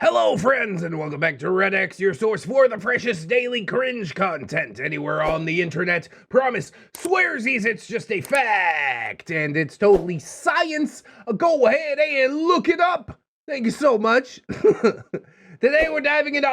Hello friends and welcome back to ReddX, your source for the freshest daily cringe content anywhere on the internet. Promise, swearsies, it's just a fact and it's totally science. Go ahead and look it up. Thank you so much. Today we're diving into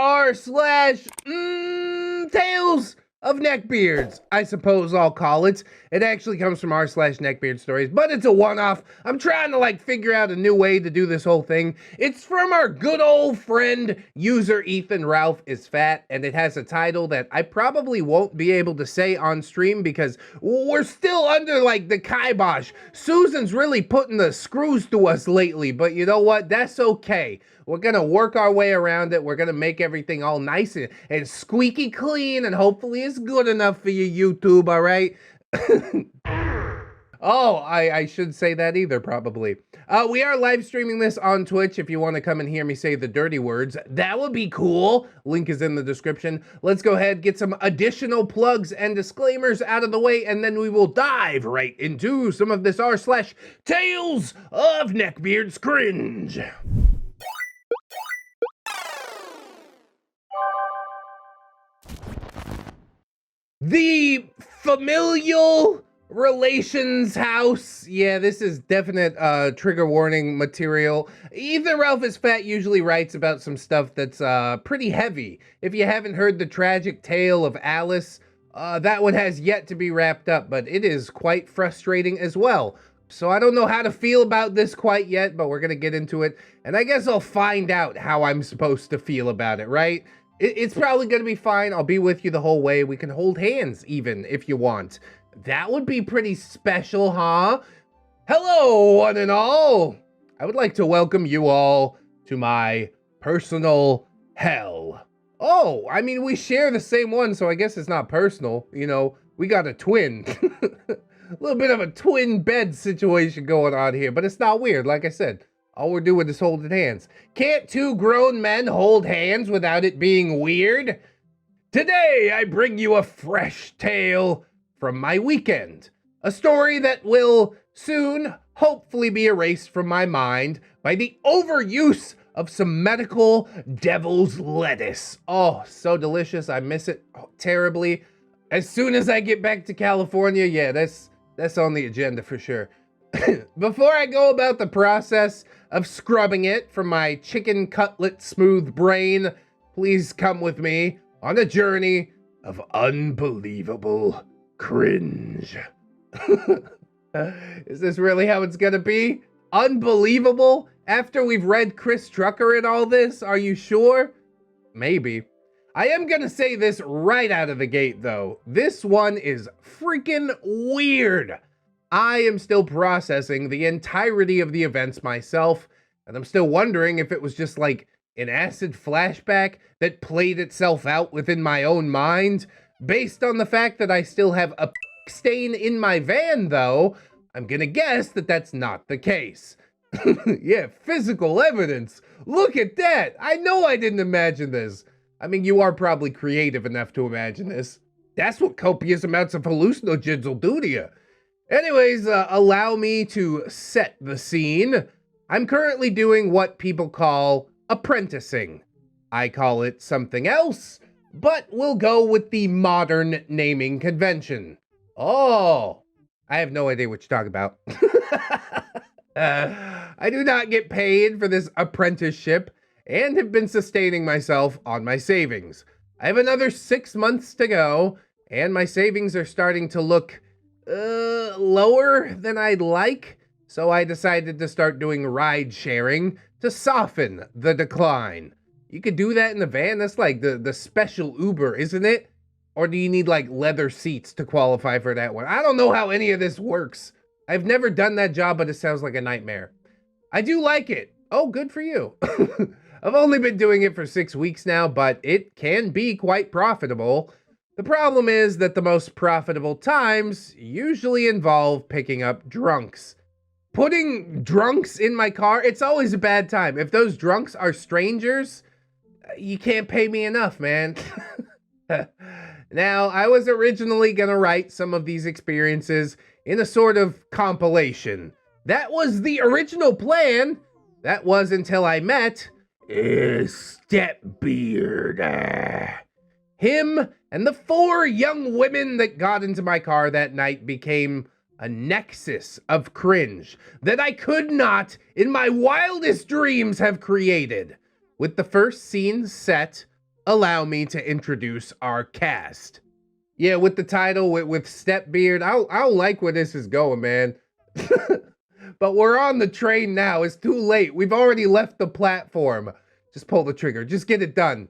Tales of Neckbeards, I suppose I'll call it. It actually comes from r/NeckbeardStories, but it's a one-off. I'm trying to figure out a new way to do this whole thing. It's from our good old friend, user Ethan Ralph is Fat, and it has a title that I probably won't be able to say on stream because we're still under the kibosh. Susan's really putting the screws to us lately, but you know what? That's okay. We're gonna work our way around it. We're gonna make everything all nice and squeaky clean, and hopefully it's good enough for you, YouTube, all right? Oh, I should say that either, probably. We are live streaming this on Twitch if you want to come and hear me say the dirty words. That would be cool. Link is in the description. Let's go ahead, get some additional plugs and disclaimers out of the way, and then we will dive right into some of this r/Tales of Neckbeards cringe. The familial relations house. Yeah, this is definite trigger warning material. Ethan Ralph is Fat usually writes about some stuff that's pretty heavy. If you haven't heard the tragic tale of Alice, that one has yet to be wrapped up, but it is quite frustrating as well. So I don't know how to feel about this quite yet, but we're gonna get into it, and I guess I'll find out how I'm supposed to feel about it, right? It's probably going to be fine. I'll be with you the whole way. We can hold hands even if you want. That would be pretty special, huh? Hello, one and all. I would like to welcome you all to my personal hell. Oh, I mean, we share the same one, so I guess it's not personal. You know, we got a twin. A little bit of a twin bed situation going on here, but it's not weird, like I said. All we're doing is holding hands. Can't two grown men hold hands without it being weird? Today, I bring you a fresh tale from my weekend. A story that will soon, hopefully, be erased from my mind by the overuse of some medical devil's lettuce. Oh, so delicious. I miss it terribly. As soon as I get back to California, yeah, that's on the agenda for sure. Before I go about the process of scrubbing it from my chicken cutlet smooth brain, please come with me on a journey of unbelievable cringe. Is this really how it's gonna be? Unbelievable? After we've read Chris Trucker and all this? Are you sure? Maybe. I am gonna say this right out of the gate, though. This one is freaking weird. I am still processing the entirety of the events myself, and I'm still wondering if it was just an acid flashback that played itself out within my own mind. Based on the fact that I still have a stain in my van, though, I'm gonna guess that that's not the case. Yeah, physical evidence. Look at that. I know I didn't imagine this. I mean, you are probably creative enough to imagine this. That's what copious amounts of hallucinogens will do to you. Anyways, allow me to set the scene. I'm currently doing what people call apprenticing. I call it something else, but we'll go with the modern naming convention. Oh, I have no idea what you're talking about. I do not get paid for this apprenticeship and have been sustaining myself on my savings. I have another 6 months to go, and my savings are starting to look lower than I'd like, so I decided to start doing ride sharing to soften the decline. You could do that in the van. That's like the special Uber, isn't it? Or do you need leather seats to qualify for that one? I don't know how any of this works. I've never done that job, but it sounds like a nightmare. I do like it. Oh, good for you. I've only been doing it for 6 weeks now, but it can be quite profitable. The problem is that the most profitable times usually involve picking up drunks. Putting drunks in my car, it's always a bad time. If those drunks are strangers, you can't pay me enough, man. Now, I was originally gonna write some of these experiences in a sort of compilation. That was the original plan. That was until I met StepBeard. Him and the 4 young women that got into my car that night became a nexus of cringe that I could not, in my wildest dreams, have created. With the first scene set, allow me to introduce our cast. Yeah, with the title, with StepBeard, I don't like where this is going, man. But we're on the train now. It's too late. We've already left the platform. Just pull the trigger. Just get it done.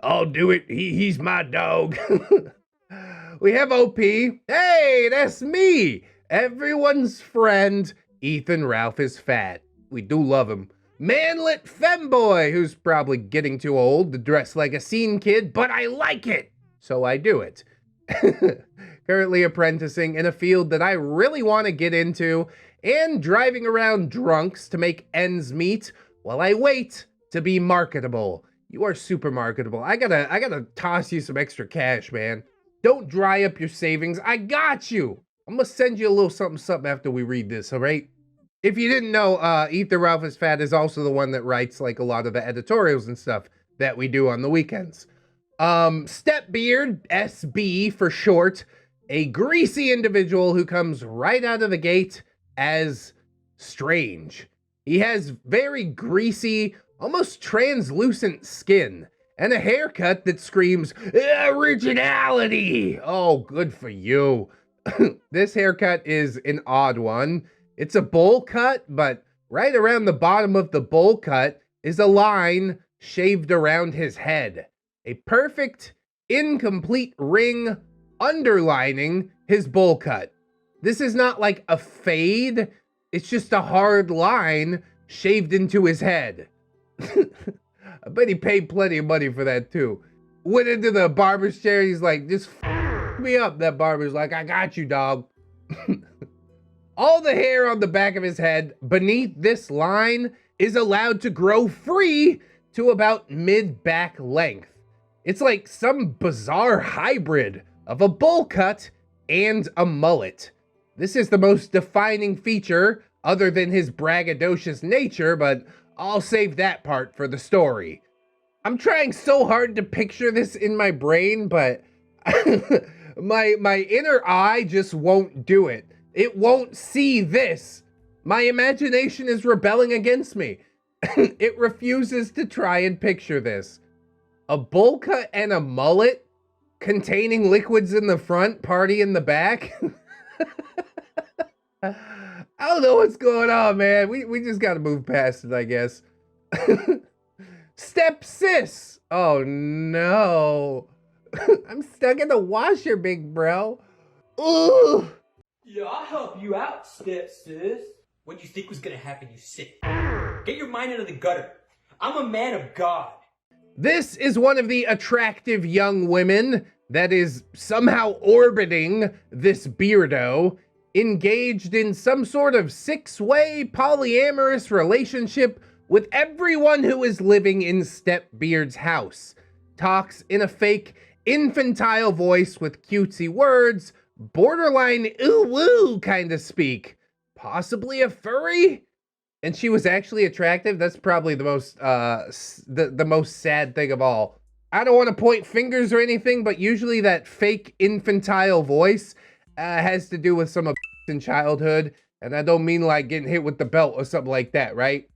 I'll do it. He's my dog. We have OP. Hey, that's me. Everyone's friend. Ethan Ralph is fat. We do love him. Manlet femboy, who's probably getting too old to dress like a scene kid, but I like it, so I do it. Currently apprenticing in a field that I really want to get into, and driving around drunks to make ends meet while I wait to be marketable. You are super marketable. I gotta toss you some extra cash, man. Don't dry up your savings. I got you. I'm gonna send you a little something after we read this, all right? If you didn't know, Ethan Ralph is Fat is also the one that writes like a lot of the editorials and stuff that we do on the weekends. StepBeard, SB for short, a greasy individual who comes right out of the gate as strange. He has very greasy, almost translucent skin, and a haircut that screams originality. Oh, good for you. This haircut is an odd one. It's a bowl cut, but right around the bottom of the bowl cut is a line shaved around his head. A perfect, incomplete ring underlining his bowl cut. This is not like a fade. It's just a hard line shaved into his head. I bet he paid plenty of money for that too. Went into the barber's chair. He's like, just f me up. That barber's like, I got you, dog. All the hair on the back of his head beneath this line is allowed to grow free to about mid-back length. It's like some bizarre hybrid of a bowl cut and a mullet. This is the most defining feature other than his braggadocious nature, but I'll save that part for the story. I'm trying so hard to picture this in my brain, but my inner eye just won't do it. It won't see this. My imagination is rebelling against me. It refuses to try and picture this. A bowl cut and a mullet containing liquids in the front, party in the back. I don't know what's going on, man. We just gotta move past it, I guess. Step sis. Oh no. I'm stuck in the washer, big bro. Ooh. Yeah, I'll help you out, step sis. What do you think was gonna happen, you sick? Get your mind out of the gutter. I'm a man of God. This is one of the attractive young women that is somehow orbiting this beardo, engaged in some sort of 6-way polyamorous relationship with everyone who is living in StepBeard's house. Talks in a fake, infantile voice with cutesy words, borderline ooh-woo kind of speak. Possibly a furry? And she was actually attractive? That's probably the most, the most sad thing of all. I don't want to point fingers or anything, but usually that fake infantile voice has to do with some in childhood. And I don't mean like getting hit with the belt or something like that, right?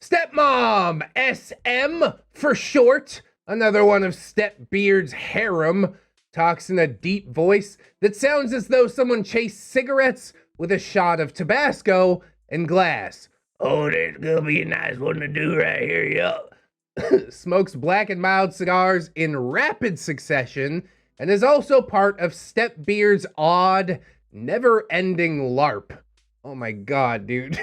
Stepmom, SM for short. Another one of StepBeard's harem. Talks in a deep voice that sounds as though someone chased cigarettes with a shot of Tabasco and glass. Oh, there's gonna be a nice one to do right here, yo. Smokes black and mild cigars in rapid succession and is also part of StepBeard's odd, never-ending LARP. Oh my god, dude.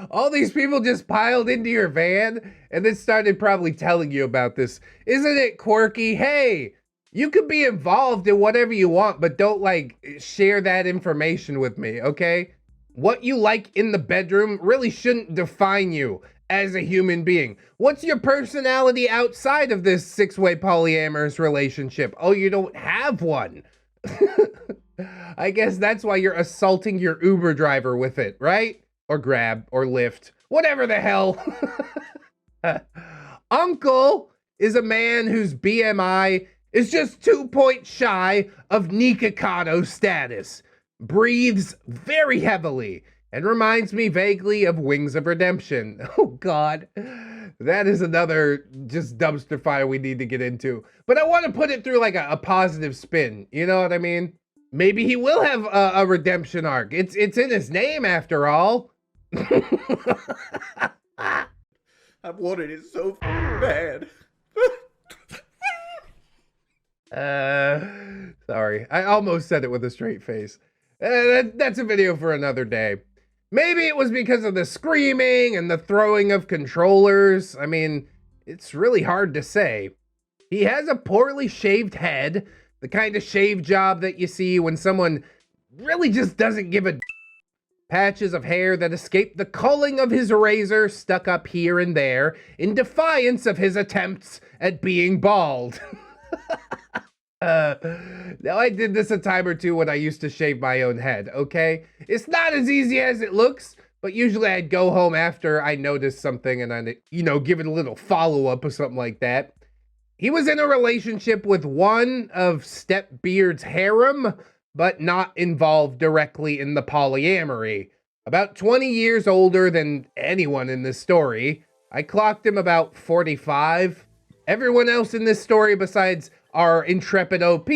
All these people just piled into your van and then started probably telling you about this. Isn't it quirky? Hey, you could be involved in whatever you want, but don't like share that information with me, okay? What you like in the bedroom really shouldn't define you as a human being. What's your personality outside of this 6-way polyamorous relationship? Oh, you don't have one. I guess that's why you're assaulting your Uber driver with it, right? Or Grab, or Lyft, whatever the hell. Uncle is a man whose BMI is just 2 points shy of Nikocado status, breathes very heavily, and reminds me vaguely of Wings of Redemption. Oh God, that is another just dumpster fire we need to get into. But I want to put it through like a positive spin, you know what I mean? Maybe he will have a redemption arc. It's in his name after all. I've wanted it so bad. Sorry. I almost said it with a straight face. That's a video for another day. Maybe it was because of the screaming and the throwing of controllers. I mean, it's really hard to say. He has a poorly shaved head, the kind of shave job that you see when someone really just doesn't give a patches of hair that escape the culling of his razor stuck up here and there in defiance of his attempts at being bald. Now I did this a time or two when I used to shave my own head, okay? It's not as easy as it looks, but usually I'd go home after I noticed something and I'd, give it a little follow-up or something like that. He was in a relationship with one of StepBeard's harem, but not involved directly in the polyamory. About 20 years older than anyone in this story. I clocked him about 45. Everyone else in this story besides our intrepid OP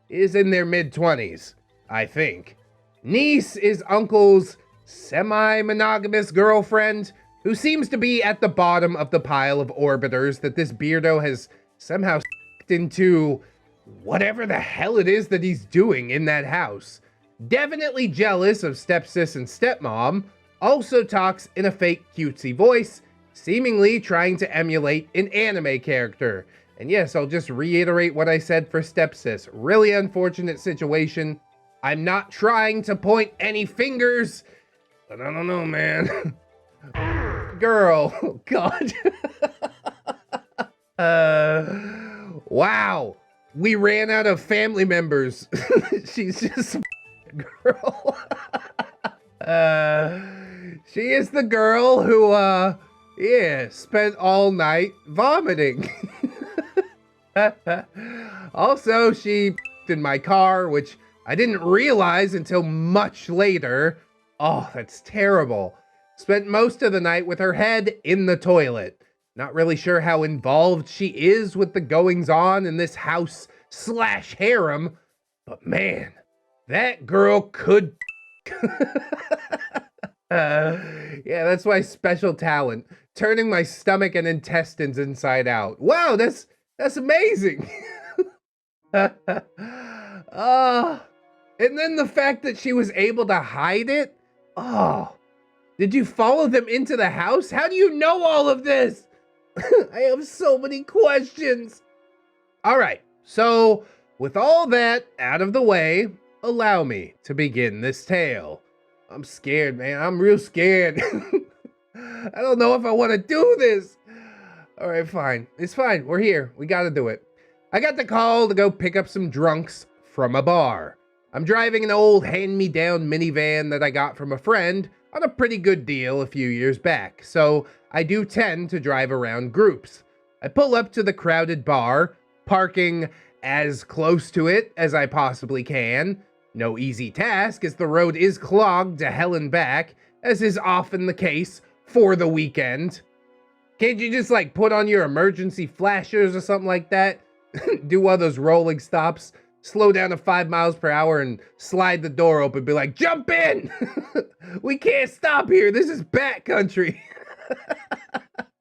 is in their mid-20s, I think. Niece is Uncle's semi-monogamous girlfriend, who seems to be at the bottom of the pile of orbiters that this beardo has somehow into whatever the hell it is that he's doing in that house. Definitely jealous of stepsis and stepmom, also talks in a fake cutesy voice, seemingly trying to emulate an anime character. And yes, I'll just reiterate what I said for stepsis. Really unfortunate situation. I'm not trying to point any fingers, but I don't know, man. Girl, oh God. Wow. We ran out of family members. She's just a girl. She is the girl who, spent all night vomiting. Also, she in my car, which I didn't realize until much later. Oh, that's terrible. Spent most of the night with her head in the toilet. Not really sure how involved she is with the goings-on in this house/harem, but man, that girl could. Yeah, that's my special talent, turning my stomach and intestines inside out. Wow, that's amazing. And then the fact that she was able to hide it. Oh, did you follow them into the house? How do you know all of this? I have so many questions. All right, so with all that out of the way, allow me to begin this tale. I'm scared, man. I'm real scared. I don't know if I want to do this. All right, fine. It's fine. We're here. We got to do it. I got the call to go pick up some drunks from a bar. I'm driving an old hand-me-down minivan that I got from a friend on a pretty good deal a few years back, so I do tend to drive around groups. I pull up to the crowded bar, parking as close to it as I possibly can. No easy task, as the road is clogged to hell and back, as is often the case for the weekend. Can't you just like put on your emergency flashers or something like that? Do one of those rolling stops, slow down to 5 miles per hour and slide the door open, be like, jump in! We can't stop here, this is bat country.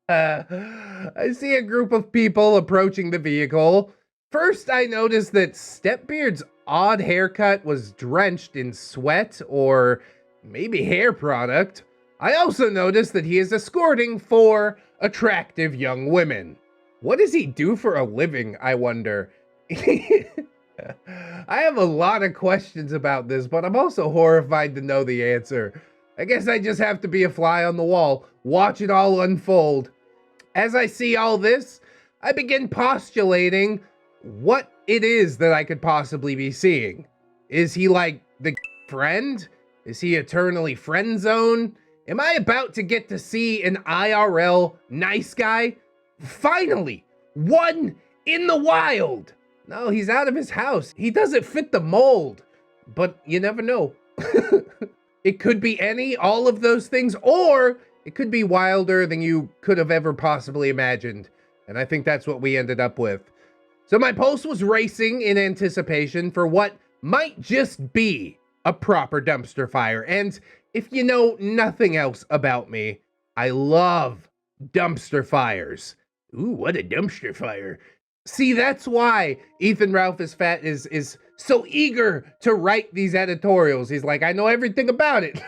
I see a group of people approaching the vehicle. First, I noticed that StepBeard's odd haircut was drenched in sweat or maybe hair product. I also noticed that he is escorting 4 attractive young women. What does he do for a living, I wonder? I have a lot of questions about this, but I'm also horrified to know the answer. I guess I just have to be a fly on the wall, watch it all unfold. As I see all this, I begin postulating what it is that I could possibly be seeing. Is he like the friend? Is he eternally friend zone? Am I about to get to see an IRL nice guy? Finally, one in the wild. No, he's out of his house. He doesn't fit the mold, but you never know. It could be all of those things, or it could be wilder than you could have ever possibly imagined. And I think that's what we ended up with. So my pulse was racing in anticipation for what might just be a proper dumpster fire. And if you know nothing else about me, I love dumpster fires. Ooh, what a dumpster fire. See, that's why Ethan Ralph is Fat is so eager to write these editorials. He's like, I know everything about it.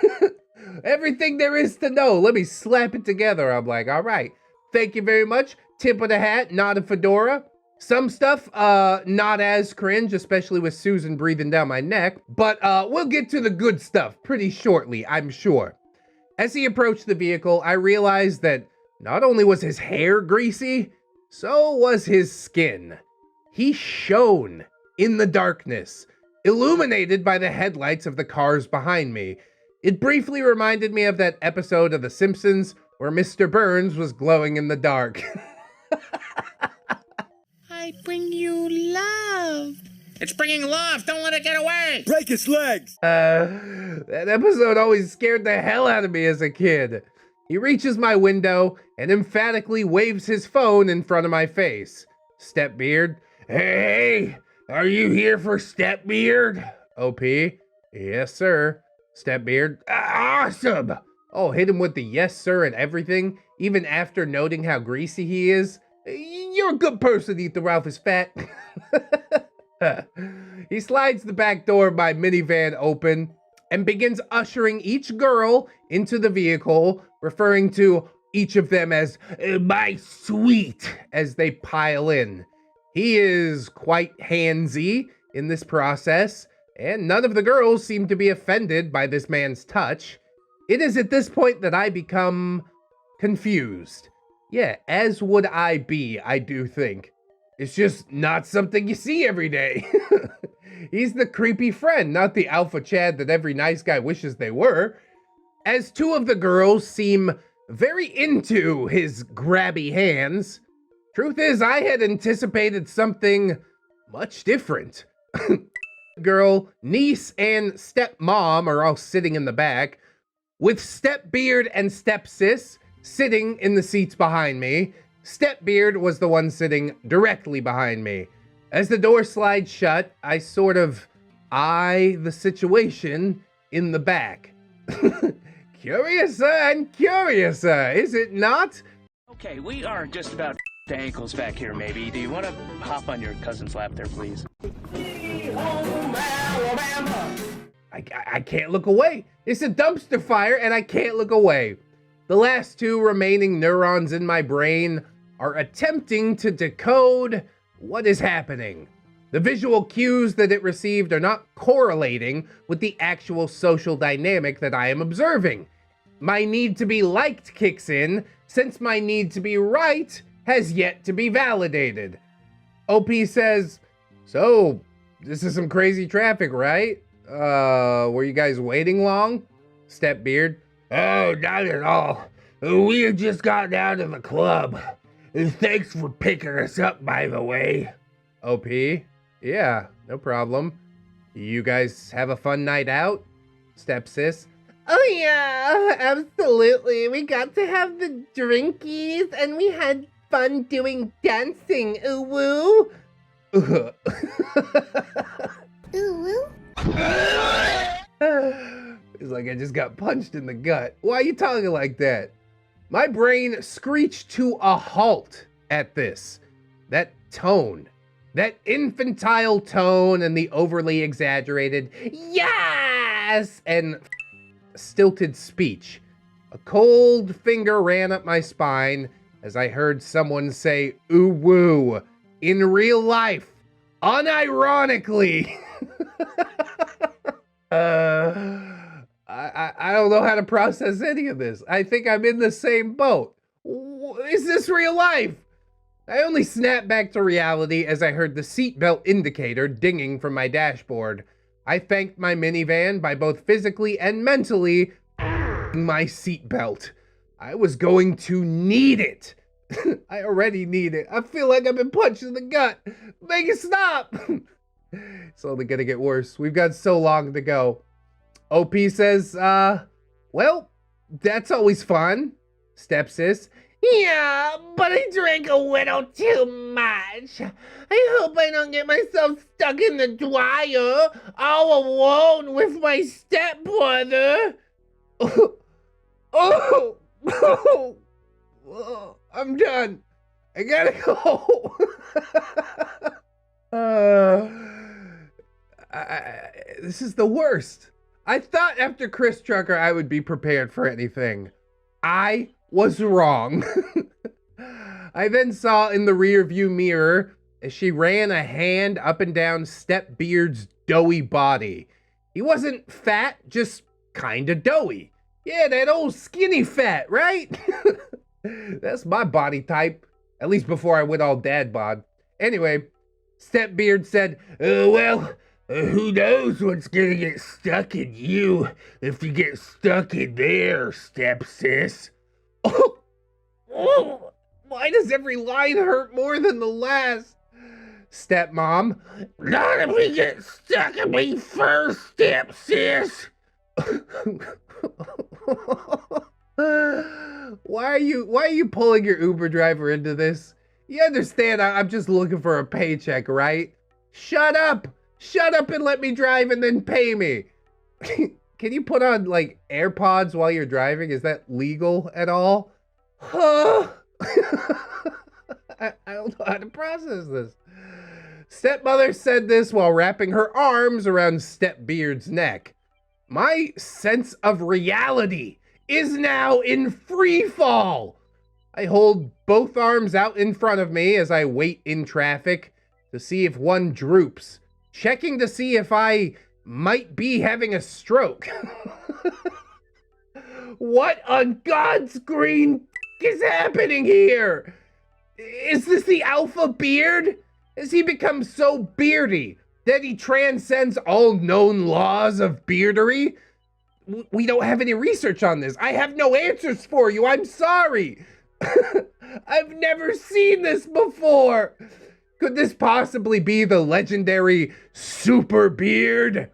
Everything there is to know. Let me slap it together. I'm like, all right. Thank you very much. Tip of the hat, not a fedora. Some stuff, not as cringe, especially with Susan breathing down my neck. But we'll get to the good stuff pretty shortly, I'm sure. As he approached the vehicle, I realized that not only was his hair greasy, so was his skin. He shone in the darkness, illuminated by the headlights of the cars behind me. It briefly reminded me of that episode of The Simpsons where Mr. Burns was glowing in the dark. I bring you love. It's bringing love. Don't let it get away. Break his legs! That episode always scared the hell out of me as a kid. He reaches my window and emphatically waves his phone in front of my face. SisterBeard. Hey, are you here for SisterBeard? OP. Yes, sir. SisterBeard. Awesome. Oh, hit him with the yes, sir, and everything, even after noting how greasy he is. You're a good person, Ethan Ralph is Fat. He slides the back door of my minivan open and begins ushering each girl into the vehicle, referring to each of them as my sweet as they pile in. He is quite handsy in this process, and none of the girls seem to be offended by this man's touch. It is at this point that I become confused. Yeah, as would I be, I do think. It's just not something you see every day. He's the creepy friend, not the alpha Chad that every nice guy wishes they were. As two of the girls seem very into his grabby hands, truth is I had anticipated something much different. Girl, niece, and stepmom are all sitting in the back, with SisterBeard and stepsis sitting in the seats behind me. SisterBeard was the one sitting directly behind me. As the door slides shut, I sort of eye the situation in the back. Curiouser and curiouser, is it not? Okay, we are just about to ankles back here, maybe. Do you want to hop on your cousin's lap there, please? I can't look away. It's a dumpster fire and I can't look away. The last two remaining neurons in my brain are attempting to decode what is happening. The visual cues that it received are not correlating with the actual social dynamic that I am observing. My need to be liked kicks in, since my need to be right has yet to be validated. OP says, so, this is some crazy traffic, right? Were you guys waiting long? SisterBeard. Oh, not at all. We just got out of the club. Thanks for picking us up, by the way. OP? Yeah, no problem. You guys have a fun night out? Stepsis. Oh yeah, absolutely. We got to have the drinkies and we had fun doing dancing. Ooh woo. Ooh woo. It's like I just got punched in the gut. Why are you talking like that? My brain screeched to a halt at this. That tone. That infantile tone and the overly exaggerated yes and stilted speech. A cold finger ran up my spine as I heard someone say ooh woo in real life, unironically. I don't know how to process any of this. I think I'm in the same boat. Is this real life? I only snapped back to reality as I heard the seatbelt indicator dinging from my dashboard. I thanked my minivan by both physically and mentally my seatbelt. I was going to need it. I already need it. I feel like I've been punched in the gut. Make it stop. It's only gonna get worse. We've got so long to go. OP says, well, that's always fun. Stepsis, yeah, but I drank a little too much. I hope I don't get myself stuck in the dryer all alone with my stepbrother. Oh, I'm done. I gotta go. This is the worst. I thought after Chris Trucker I would be prepared for anything. I was wrong. I then saw in the rear view mirror as she ran a hand up and down StepBeard's doughy body. He wasn't fat, just kinda doughy. Yeah, that old skinny fat, right? That's my body type. At least before I went all dad bod. Anyway, StepBeard said, well, who knows what's gonna get stuck in you if you get stuck in there, stepsis. Oh, why does every line hurt more than the last? Stepmom, not if we get stuck in me first, stepsis. Why are you pulling your Uber driver into this? You understand I'm just looking for a paycheck, right? Shut up and let me drive and then pay me. Can you put on like AirPods while you're driving? Is that legal at all? Huh? I don't know how to process this. Stepmother said this while wrapping her arms around StepBeard's neck. My sense of reality is now in free fall. I hold both arms out in front of me as I wait in traffic to see if one droops, checking to see if I might be having a stroke. What on God's green is happening here? Is this the Alpha Beard? Has he become so beardy that he transcends all known laws of beardery? We don't have any research on this. I have no answers for you. I'm sorry. I've never seen this before. Could this possibly be the legendary Super Beard?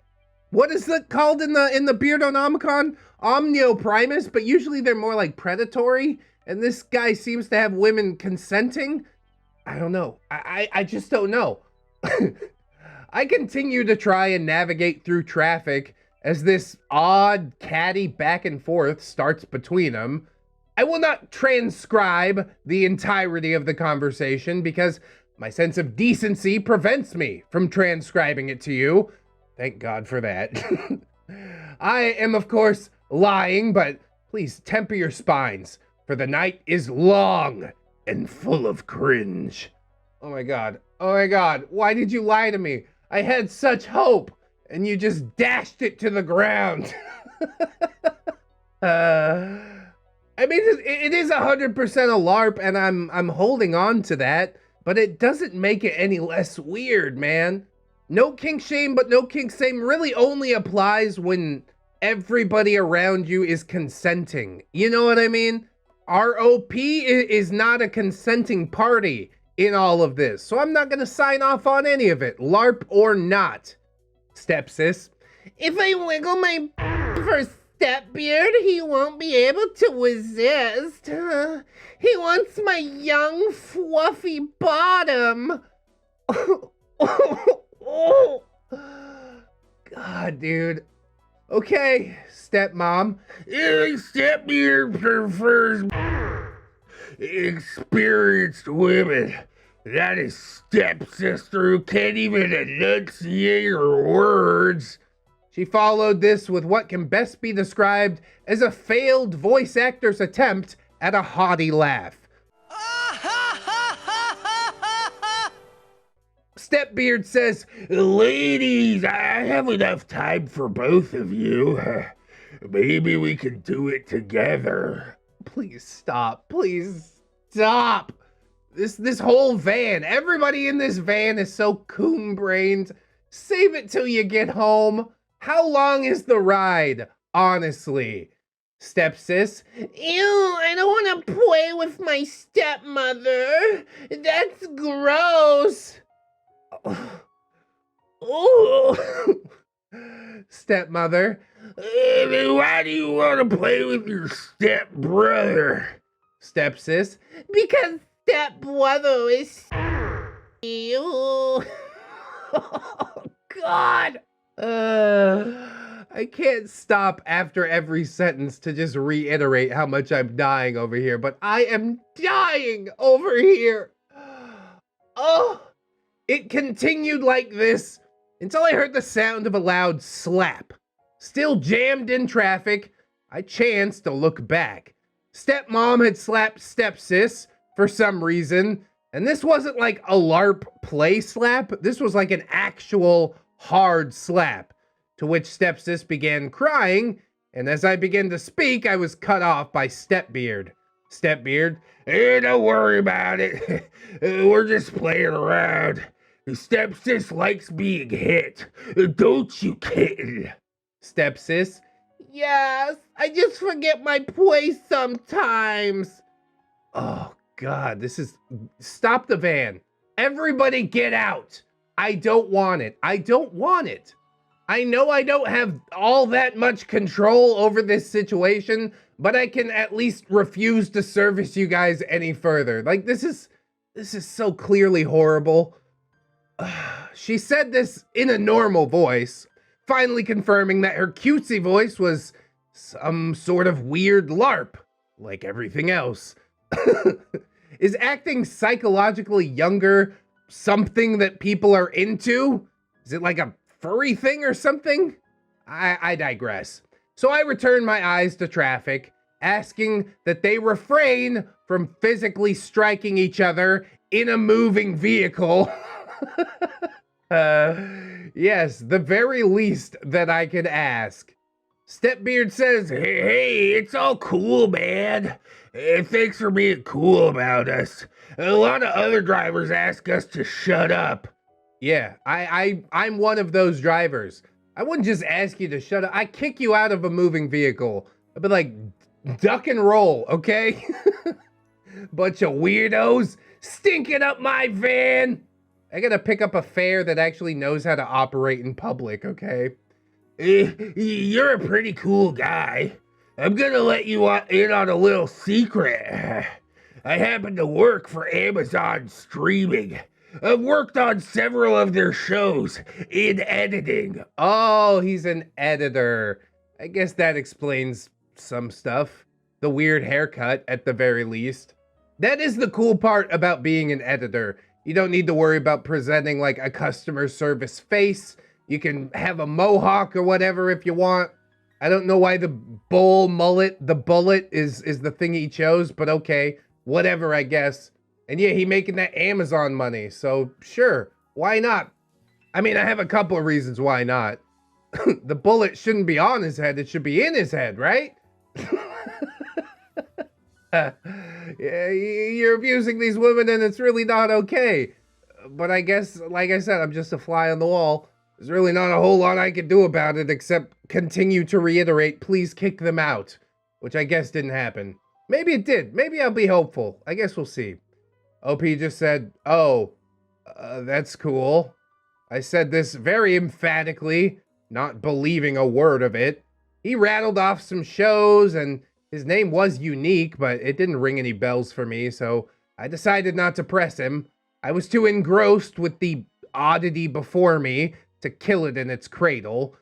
What is it called in the Beardonomicon? Omnioprimus, but usually they're more like predatory. And this guy seems to have women consenting. I don't know. I just don't know. I continue to try and navigate through traffic as this odd catty back and forth starts between them. I will not transcribe the entirety of the conversation because my sense of decency prevents me from transcribing it to you. Thank God for that. I am, of course, lying, but please temper your spines, for the night is long and full of cringe. Oh my God. Oh my God. Why did you lie to me? I had such hope, and you just dashed it to the ground. I mean, it is 100% a LARP, and I'm holding on to that, but it doesn't make it any less weird, man. No kink shame, but no kink shame really only applies when everybody around you is consenting. You know what I mean? ROP is not a consenting party in all of this, so I'm not gonna sign off on any of it, LARP or not. Stepsis, if I wiggle my for StepBeard, he won't be able to resist. He wants my young, fluffy bottom. Oh, God, dude. Okay, stepmom. StepBeard prefers experienced women. That is stepsister who can't even enunciate her words. She followed this with what can best be described as a failed voice actor's attempt at a haughty laugh. StepBeard says, ladies, I have enough time for both of you. Maybe we can do it together. Please stop. Please stop. This whole van, everybody in this van is so coon-brained. Save it till you get home. How long is the ride, honestly? Stepsis. Ew, I don't want to play with my stepmother. That's gross. Oh. Stepmother. Then why do you want to play with your stepbrother? Stepsis. Because stepbrother is ew. Oh, God. I can't stop after every sentence to just reiterate how much I'm dying over here, but I am dying over here. Oh, it continued like this until I heard the sound of a loud slap. Still jammed in traffic, I chanced to look back. Stepmom had slapped stepsis for some reason, and this wasn't like a LARP play slap. This was like an actual hard slap, to which stepsis began crying, and as I began to speak, I was cut off by Stepbeard. Stepbeard, hey, don't worry about it. We're just playing around. Stepsis likes being hit. Don't you, kitten? Stepsis, yes, I just forget my place sometimes. Oh, God, this is... Stop the van. Everybody get out. I don't want it. I don't want it. I know I don't have all that much control over this situation, but I can at least refuse to service you guys any further. Like, this is so clearly horrible. She said this in a normal voice, finally confirming that her cutesy voice was some sort of weird LARP, like everything else. Is acting psychologically younger something that people are into? Is it like a furry thing or something? I digress. So I return my eyes to traffic, asking that they refrain from physically striking each other in a moving vehicle. Yes, the very least that I could ask. Stepbeard says, hey, it's all cool, man. Thanks for being cool about us. A lot of other drivers ask us to shut up. Yeah, I'm one of those drivers. I wouldn't just ask you to shut up. I kick you out of a moving vehicle. I'd be like, duck and roll, okay? Bunch of weirdos stinking up my van. I gotta pick up a fare that actually knows how to operate in public, okay? You're a pretty cool guy. I'm gonna let you in on a little secret. I happen to work for Amazon Streaming. I've worked on several of their shows in editing. Oh, he's an editor. I guess that explains some stuff. The weird haircut, at the very least. That is the cool part about being an editor. You don't need to worry about presenting like a customer service face. You can have a mohawk or whatever if you want. I don't know why the bullet is the thing he chose, but okay, whatever, I guess. And yeah, he making that Amazon money, so sure, why not? I mean, I have a couple of reasons why not. The bullet shouldn't be on his head, it should be in his head, right? Yeah, you're abusing these women and it's really not okay. But I guess, like I said, I'm just a fly on the wall. There's really not a whole lot I can do about it except continue to reiterate, please kick them out. Which I guess didn't happen. Maybe it did. Maybe I'll be hopeful. I guess we'll see. OP just said, oh, that's cool. I said this very emphatically, not believing a word of it. He rattled off some shows and his name was unique, but it didn't ring any bells for me, so I decided not to press him. I was too engrossed with the oddity before me to kill it in its cradle.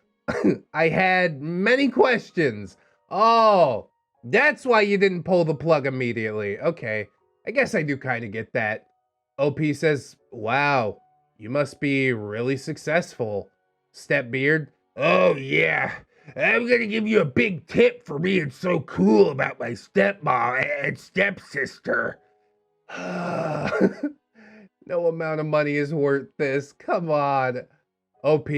I had many questions. Oh, that's why you didn't pull the plug immediately. Okay, I guess I do kind of get that. OP says, wow, you must be really successful. Stepbeard, oh yeah. I'm gonna give you a big tip for being so cool about my stepmom and stepsister. No amount of money is worth this. Come on. OP?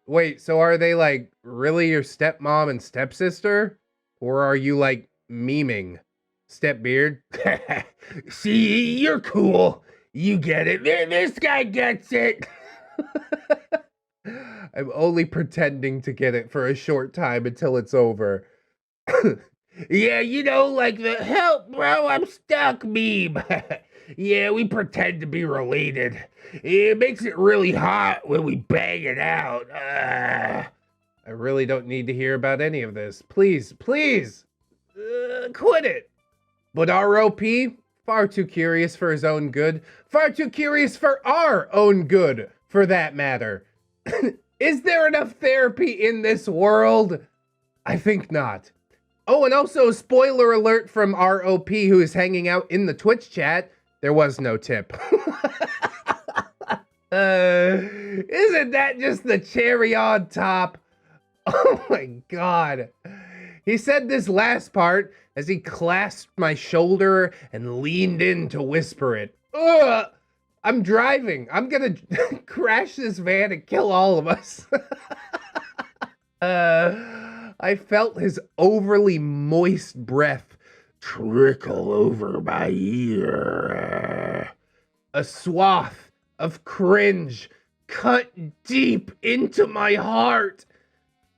Wait, so are they like really your stepmom and stepsister? Or are you like memeing? Stepbeard? See, you're cool. You get it. This guy gets it. I'm only pretending to get it for a short time until it's over. Yeah, you know, like the help, bro, I'm stuck meme. Yeah, we pretend to be related. It makes it really hot when we bang it out. I really don't need to hear about any of this. Please, please, quit it. But ROP, far too curious for his own good. Far too curious for our own good, for that matter. Is there enough therapy in this world? I think not. Oh, and also, spoiler alert from ROP, who is hanging out in the Twitch chat. There was no tip. Isn't that just the cherry on top? Oh my god. He said this last part as he clasped my shoulder and leaned in to whisper it. Ugh! I'm driving. I'm gonna crash this van and kill all of us. I felt his overly moist breath trickle over my ear. A swath of cringe cut deep into my heart.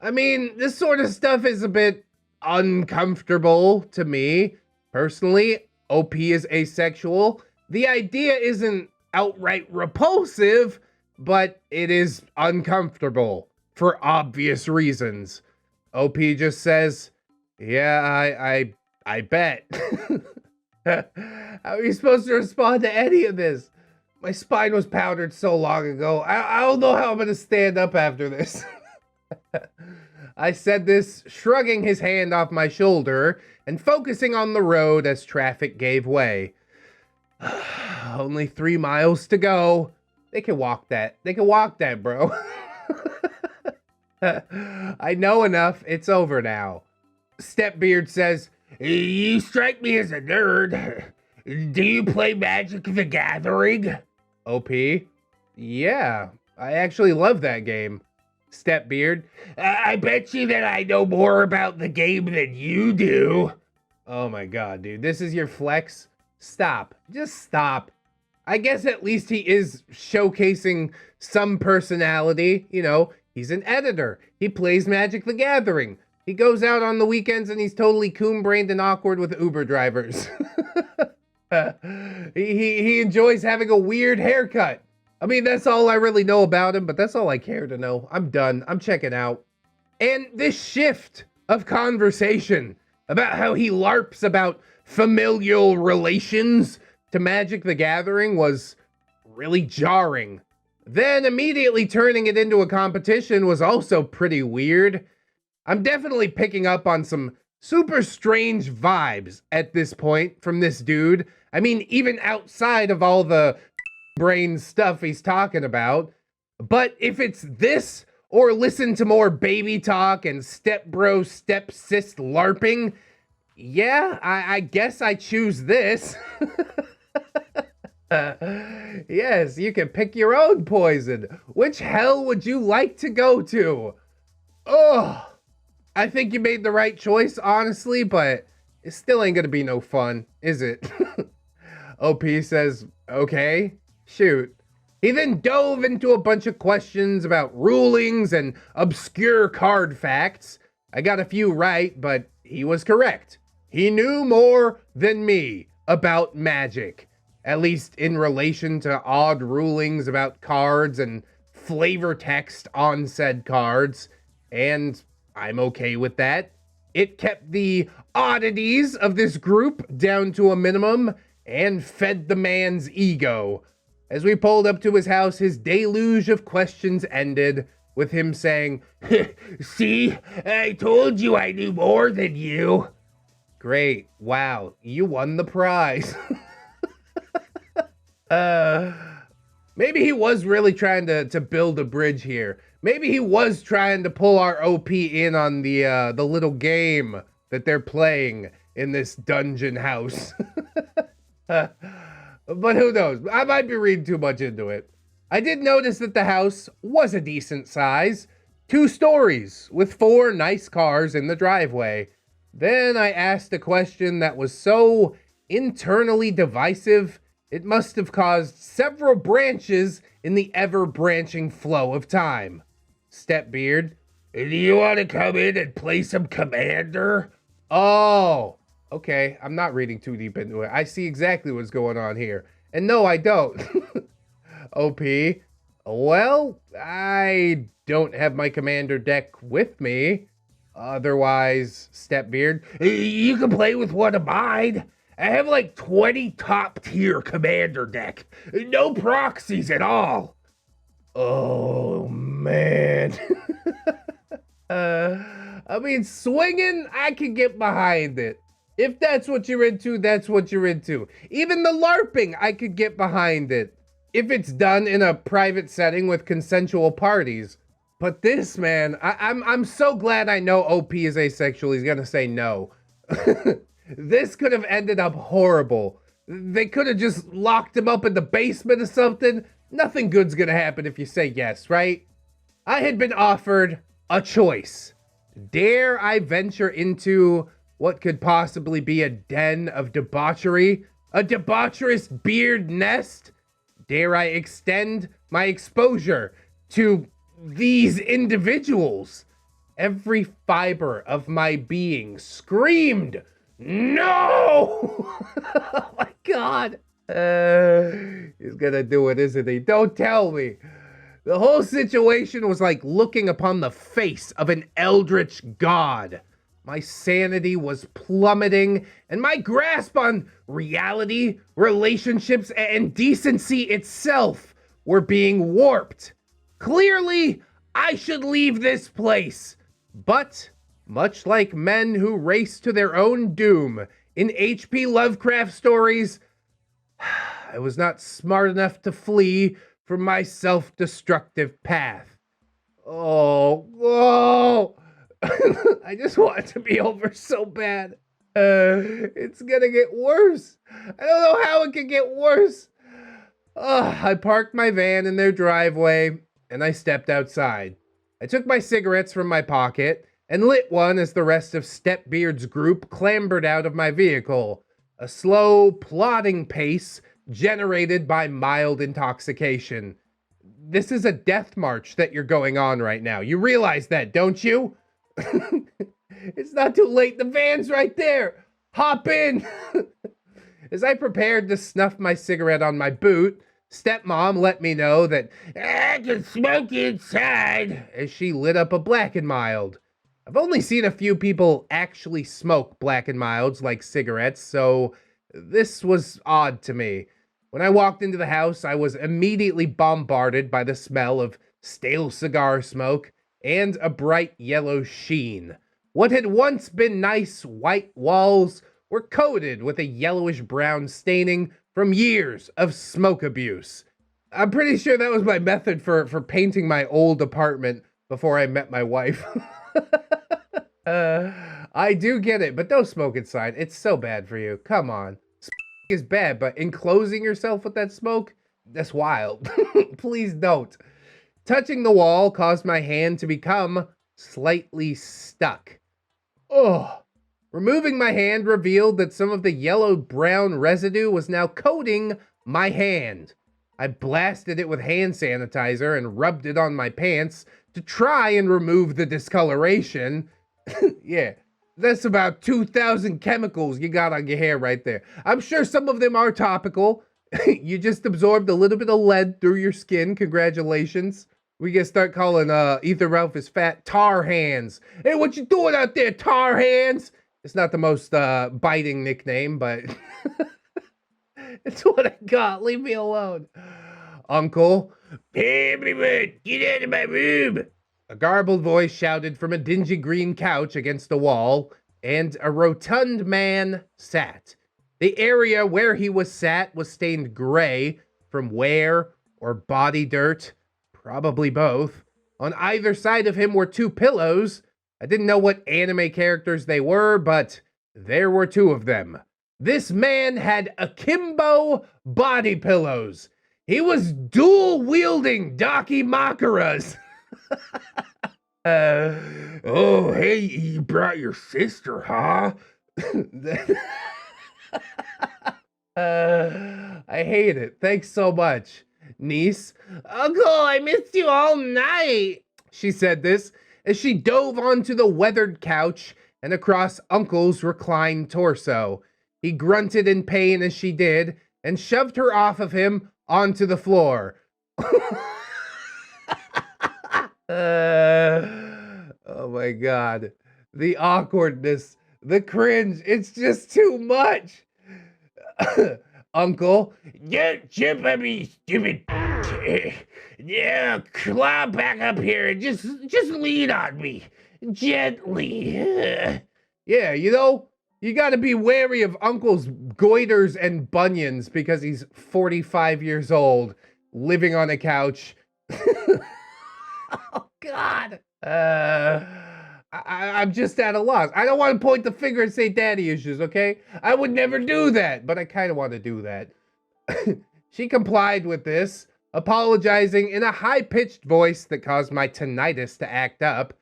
I mean, this sort of stuff is a bit uncomfortable to me. Personally, OP is asexual. The idea isn't outright repulsive, but it is uncomfortable for obvious reasons. OP just says, yeah, I bet. How are you supposed to respond to any of this? My spine was powdered so long ago. I don't know how I'm gonna stand up after this. I said this, shrugging his hand off my shoulder and focusing on the road as traffic gave way. Only 3 miles to go. They can walk that. They can walk that, bro. I know enough. It's over now. StepBeard says, you strike me as a nerd. Do you play Magic the Gathering? OP? Yeah, I actually love that game. StepBeard, I bet you that I know more about the game than you do. Oh my god, dude. This is your flex? Stop. Just stop. I guess at least he is showcasing some personality. You know, he's an editor. He plays Magic the Gathering. He goes out on the weekends and he's totally coon-brained and awkward with Uber drivers. He enjoys having a weird haircut. I mean, that's all I really know about him, but that's all I care to know. I'm done. I'm checking out. And this shift of conversation about how he LARPs about familial relations to Magic the Gathering was really jarring. Then immediately turning it into a competition was also pretty weird. I'm definitely picking up on some super strange vibes at this point from this dude. I mean, even outside of all the brain stuff he's talking about. But if it's this or listen to more baby talk and stepbro, stepsis LARPing, yeah, I guess I choose this. Yes, you can pick your own poison. Which hell would you like to go to? Ugh. I think you made the right choice, honestly, but it still ain't gonna be no fun, is it? OP says, okay, shoot. He then dove into a bunch of questions about rulings and obscure card facts. I got a few right, but he was correct. He knew more than me about Magic, at least in relation to odd rulings about cards and flavor text on said cards, and I'm okay with that. It kept the oddities of this group down to a minimum and fed the man's ego. As we pulled up to his house, his deluge of questions ended with him saying, see, I told you I knew more than you. Great. Wow. You won the prize. Maybe he was really trying to build a bridge here. Maybe he was trying to pull our OP in on the little game that they're playing in this dungeon house. But who knows? I might be reading too much into it. I did notice that the house was a decent size. 2 stories with 4 nice cars in the driveway. Then I asked a question that was so internally divisive, it must have caused several branches in the ever-branching flow of time. StepBeard, do you want to come in and play some Commander? Oh, okay. I'm not reading too deep into it. I see exactly what's going on here. And no, I don't. OP. Well, I don't have my commander deck with me. Otherwise, StepBeard, you can play with what abide. I have like 20 top tier commander deck. No proxies at all. Oh, man. I mean, swinging, I can get behind it. If that's what you're into, that's what you're into. Even the LARPing, I could get behind it. If it's done in a private setting with consensual parties. But this, man, I'm so glad I know OP is asexual. He's gonna say no. This could have ended up horrible. They could have just locked him up in the basement or something. Nothing good's gonna happen if you say yes, right? I had been offered a choice. Dare I venture into what could possibly be a den of debauchery? A debaucherous beard nest? Dare I extend my exposure to these individuals? Every fiber of my being screamed, no! Oh my God. He's gonna do it, isn't he? Don't tell me. The whole situation was like looking upon the face of an eldritch god. My sanity was plummeting, and my grasp on reality, relationships, and decency itself were being warped. Clearly, I should leave this place. But, much like men who race to their own doom in H.P. Lovecraft stories, I was not smart enough to flee from my self-destructive path. Oh. I just want it to be over so bad. It's gonna get worse. I don't know how it could get worse. I parked my van in their driveway, and I stepped outside. I took my cigarettes from my pocket and lit one as the rest of StepBeard's group clambered out of my vehicle, a slow, plodding pace generated by mild intoxication. This is a death march that you're going on right now. You realize that, don't you? It's not too late. The van's right there. Hop in. As I prepared to snuff my cigarette on my boot, stepmom let me know that I can smoke inside as she lit up a Black and Mild. I've only seen a few people actually smoke Black and Milds like cigarettes, so this was odd to me. When I walked into the house, I was immediately bombarded by the smell of stale cigar smoke and a bright yellow sheen. What had once been nice white walls were coated with a yellowish-brown staining from years of smoke abuse. I'm pretty sure that was my method for painting my old apartment before I met my wife. I do get it, but don't smoke inside. It's so bad for you. Come on. Smoking is bad, but enclosing yourself with that smoke? That's wild. Please don't. Touching the wall caused my hand to become slightly stuck. Oh. Removing my hand revealed that some of the yellow-brown residue was now coating my hand. I blasted it with hand sanitizer and rubbed it on my pants to try and remove the discoloration. Yeah, that's about 2,000 chemicals you got on your hair right there. I'm sure some of them are topical. You just absorbed a little bit of lead through your skin. Congratulations. We can start calling Ethan Ralph his fat tar hands. Hey, what you doing out there, tar hands? It's not the most biting nickname, but it's what I got. Leave me alone. Uncle. Hey, everyone, get out of my room. A garbled voice shouted from a dingy green couch against the wall, and a rotund man sat. The area where he was sat was stained gray from wear or body dirt, probably both. On either side of him were two pillows. I didn't know what anime characters they were, but there were two of them. This man had akimbo body pillows. He was dual-wielding Dakimakuras. Oh, hey, you brought your sister, huh? I hate it. Thanks so much, niece. Uncle, I missed you all night. She said this as she dove onto the weathered couch and across Uncle's reclined torso. He grunted in pain as she did, and shoved her off of him onto the floor. Oh my god. The awkwardness, the cringe, it's just too much. Uncle, Don't jump on me, stupid. Yeah, climb back up here and just lean on me. Gently. yeah, you gotta be wary of Uncle's goiters and bunions because he's 45 years old, living on a couch. Oh, God. I'm just at a loss. I don't want to point the finger and say daddy issues, okay? I would never do that, but I kind of want to do that. She complied with this, apologizing in a high-pitched voice that caused my tinnitus to act up.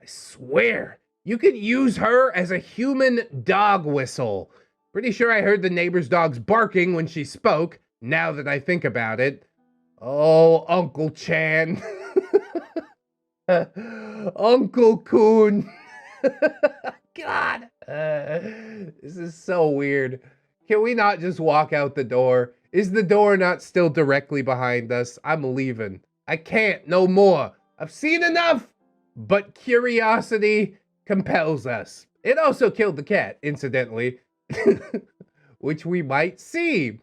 I swear, you could use her as a human dog whistle. Pretty sure I heard the neighbor's dogs barking when she spoke, now that I think about it. Oh, Uncle Chan. Uncle Coon. God. This is so weird. Can we not just walk out the door? Is the door not still directly behind us? I'm leaving. I can't no more. I've seen enough. But curiosity compels us. It also killed the cat, incidentally, which we might see.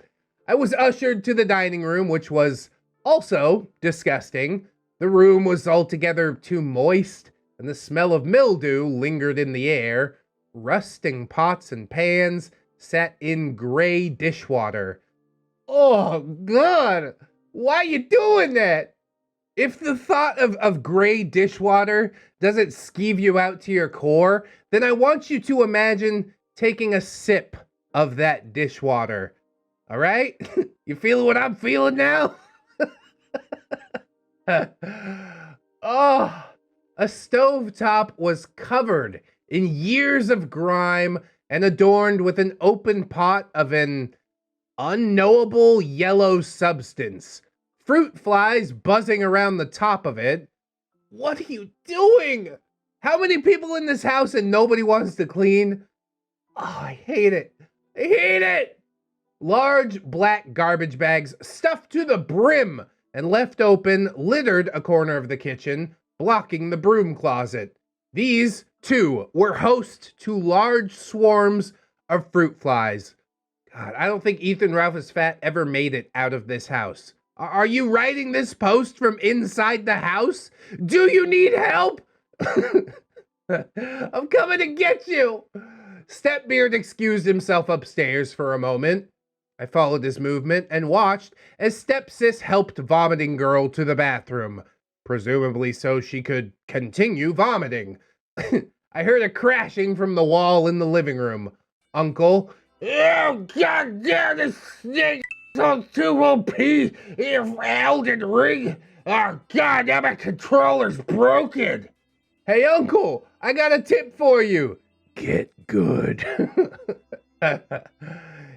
I was ushered to the dining room, which was also disgusting. The room was altogether too moist, and the smell of mildew lingered in the air. Rusting pots and pans sat in gray dishwater. Oh, God! Why are you doing that? If the thought of gray dishwater doesn't skeeve you out to your core, then I want you to imagine taking a sip of that dishwater. All right? You feeling what I'm feeling now? Oh, a stovetop was covered in years of grime and adorned with an open pot of an unknowable yellow substance. Fruit flies buzzing around the top of it. What are you doing? How many people in this house and nobody wants to clean? Oh, I hate it. I hate it. Large black garbage bags stuffed to the brim and left open littered a corner of the kitchen, blocking the broom closet. These, too, were host to large swarms of fruit flies. God, I don't think Ethan Ralphus Fat ever made it out of this house. Are you writing this post from inside the house? Do you need help? I'm coming to get you. StepBeard excused himself upstairs for a moment. I followed his movement and watched as Stepsis helped vomiting girl to the bathroom, presumably so she could continue vomiting. I heard a crashing from the wall in the living room. Uncle, Oh, God damn, this snake on 2OP if Elden Ring. Oh, God, now my controller's broken. hey Uncle, I got a tip for you. Get good.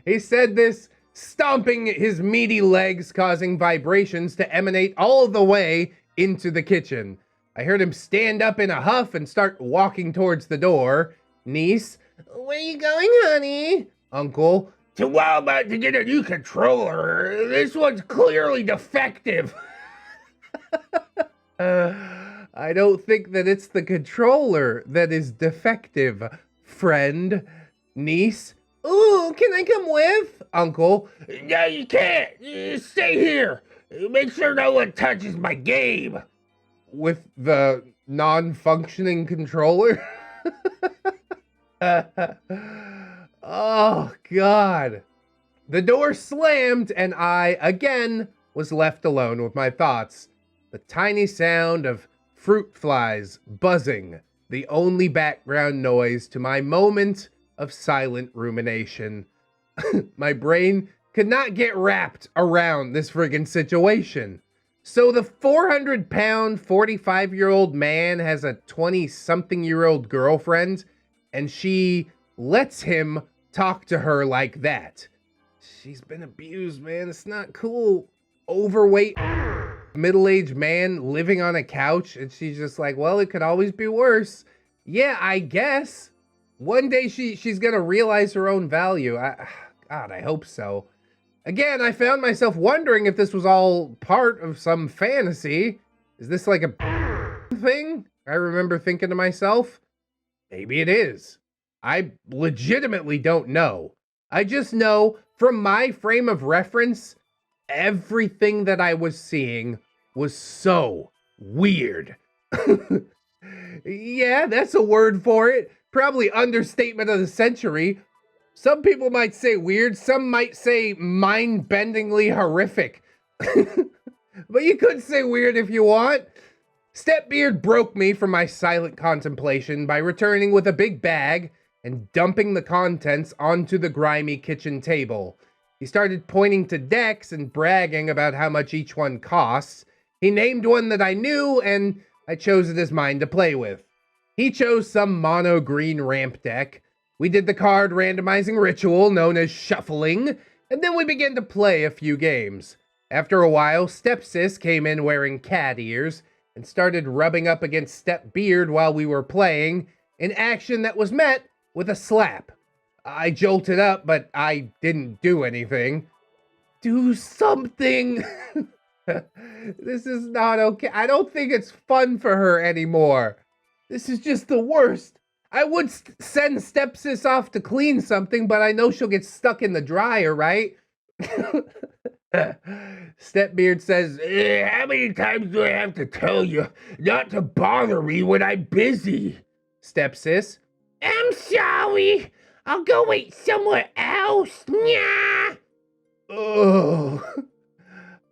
He said this, stomping his meaty legs, causing vibrations to emanate all the way into the kitchen. I heard him stand up in a huff and start walking towards the door. Niece, where you going, honey? Uncle, To Walmart to get a new controller. This one's clearly defective. I don't think that it's the controller that is defective, friend. Niece, ooh, can I come with? Uncle, No, you can't. Stay here. Make sure no one touches my game. with the non-functioning controller? Oh, God. The door slammed and I, again, was left alone with my thoughts. The tiny sound of fruit flies buzzing, the only background noise to my moment of silent rumination. My brain could not get wrapped around this friggin' situation. So the 400-pound, 45-year-old man has a 20-something-year-old girlfriend, and she lets him talk to her like that. She's been abused, man. It's not cool. Overweight, middle-aged man living on a couch, and she's just like, well, it could always be worse. Yeah, I guess. One day she's gonna realize her own value. God, I hope so. Again, I found myself wondering if this was all part of some fantasy. Is this like a thing? I remember thinking to myself, maybe it is. I legitimately don't know. I just know from my frame of reference, everything that I was seeing was so weird. Yeah, that's a word for it. Probably understatement of the century. Some people might say weird, some might say mind-bendingly horrific. But you could say weird if you want. StepBeard broke me from my silent contemplation by returning with a big bag and dumping the contents onto the grimy kitchen table. He started pointing to decks and bragging about how much each one costs. He named one that I knew, and I chose it as mine to play with. He chose some mono green ramp deck. We did the card randomizing ritual known as shuffling, and then we began to play a few games. After a while, Stepsis came in wearing cat ears and started rubbing up against StepBeard while we were playing, an action that was met with a slap. I jolted up, but I didn't do anything. Do something! This is not okay. I don't think it's fun for her anymore. This is just the worst. I would send Stepsis off to clean something, but I know she'll get stuck in the dryer, right? StepBeard says, How many times do I have to tell you not to bother me when I'm busy? Stepsis, I'm sorry. I'll go wait somewhere else. Nyah. oh.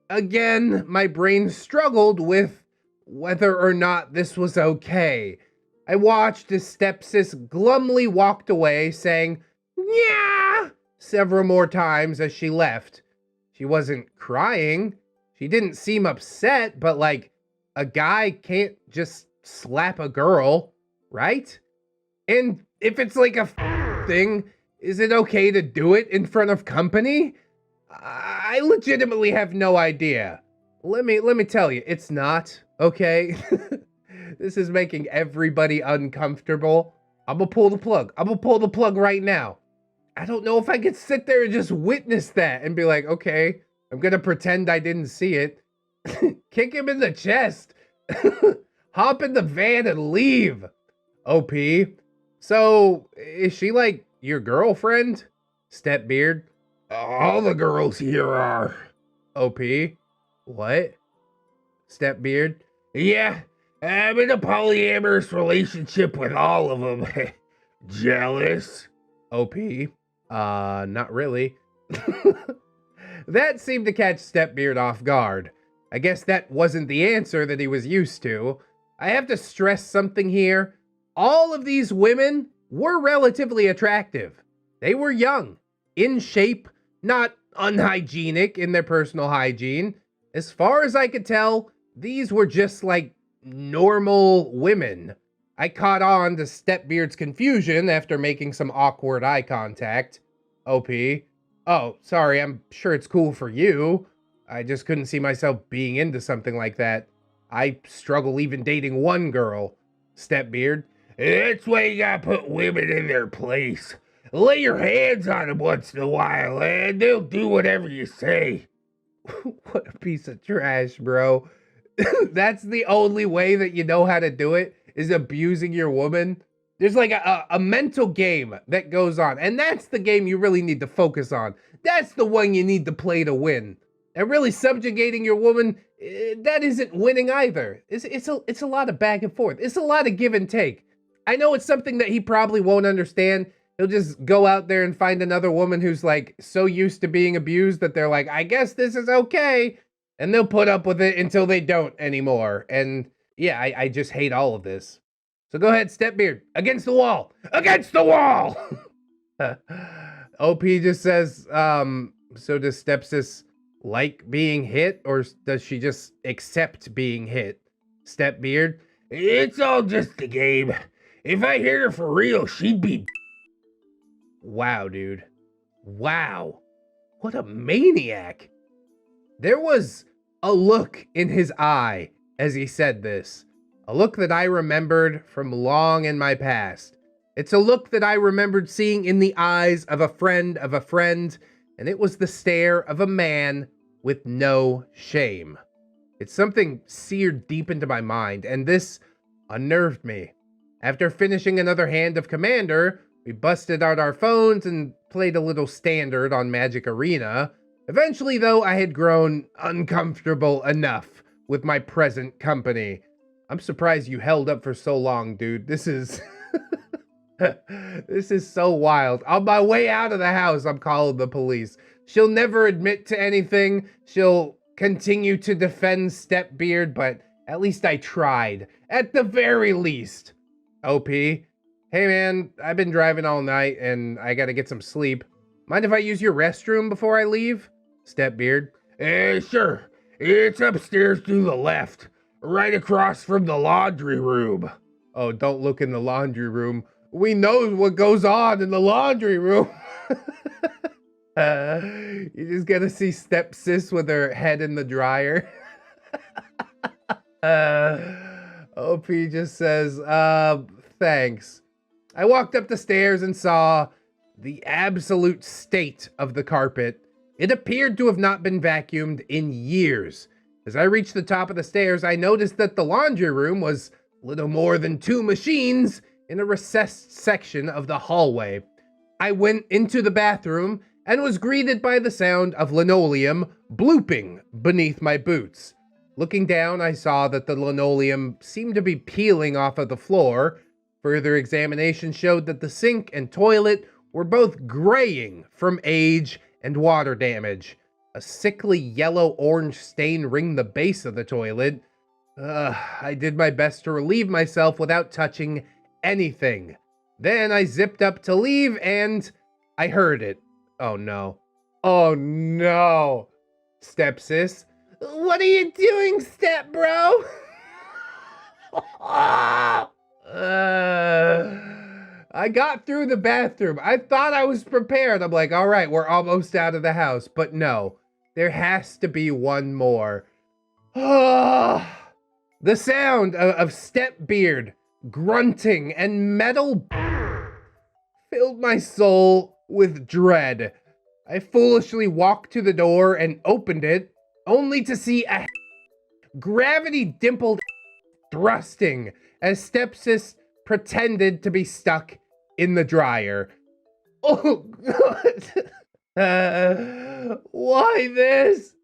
Again, my brain struggled with whether or not this was okay. I watched as Stepsis glumly walked away, saying, "Yeah," several more times as she left. She wasn't crying. She didn't seem upset, but like, a guy can't just slap a girl, right? And if it's like a thing, is it okay to do it in front of company? I legitimately have no idea. Let me tell you, it's not, okay? This is making everybody uncomfortable. I'm gonna pull the plug. I'm gonna pull the plug right now. I don't know if I could sit there and just witness that and be like, okay, I'm gonna pretend I didn't see it. Kick him in the chest. Hop in the van and leave. OP. So, is she like your girlfriend? StepBeard. All the girls here are. OP. What? StepBeard. Yeah, I'm in a polyamorous relationship with all of them. Jealous? OP. Not really. That seemed to catch StepBeard off guard. I guess that wasn't the answer that he was used to. I have to stress something here. All of these women were relatively attractive. They were young, in shape, not unhygienic in their personal hygiene. As far as I could tell, these were just like normal women. I caught on to StepBeard's confusion after making some awkward eye contact. OP. Oh, sorry, I'm sure it's cool for you. I just couldn't see myself being into something like that. I struggle even dating one girl. StepBeard. That's why you gotta put women in their place. Lay your hands on them once in a while, and they'll do whatever you say. What a piece of trash, bro. That's the only way that you know how to do it, is abusing your woman. There's like a mental game that goes on, and that's the game you really need to focus on. That's the one you need to play to win. And really subjugating your woman, that isn't winning either. It's a lot of back and forth. It's a lot of give and take. I know it's something that he probably won't understand. He'll just go out there and find another woman who's like so used to being abused that they're like, I guess this is okay. And they'll put up with it until they don't anymore. And yeah, I just hate all of this. So go ahead, StepBeard. Against the wall. Against the wall! OP just says, so does Stepsis like being hit, or does she just accept being hit? StepBeard. It's all just a game. If I hit her for real, she'd be... Wow, dude. Wow. What a maniac. There was a look in his eye as he said this. A look that I remembered from long in my past. It's a look that I remembered seeing in the eyes of a friend, and it was the stare of a man with no shame. It's something seared deep into my mind, and this unnerved me. After finishing another hand of Commander, we busted out our phones and played a little standard on Magic Arena. Eventually, though, I had grown uncomfortable enough with my present company. I'm surprised you held up for so long, dude. This is... this is so wild. On my way out of the house, I'm calling the police. She'll never admit to anything. She'll continue to defend SisterBeard, but at least I tried. At the very least. OP, hey man, I've been driving all night and I gotta get some sleep. Mind if I use your restroom before I leave? SisterBeard. Sure. It's upstairs to the left, right across from the laundry room. Oh, don't look in the laundry room. We know what goes on in the laundry room. You just gotta see stepsis with her head in the dryer. OP just says, thanks. I walked up the stairs and saw the absolute state of the carpet. It appeared to have not been vacuumed in years. As I reached the top of the stairs, I noticed that the laundry room was little more than 2 machines in a recessed section of the hallway. I went into the bathroom and was greeted by the sound of linoleum blooping beneath my boots. Looking down, I saw that the linoleum seemed to be peeling off of the floor. Further examination showed that the sink and toilet were both graying from age and water damage. A sickly yellow-orange stain ringed the base of the toilet. I did my best to relieve myself without touching anything. Then I zipped up to leave and I heard it. Oh no. Oh no. Stepsis. What are you doing, step bro? I got through the bathroom. I thought I was prepared. I'm like, all right, we're almost out of the house. But no, there has to be one more. The sound of SisterBeard grunting and metal filled my soul with dread. I foolishly walked to the door and opened it, only to see a gravity-dimpled thrusting as stepsis pretended to be stuck in the dryer. Oh, God. Why this?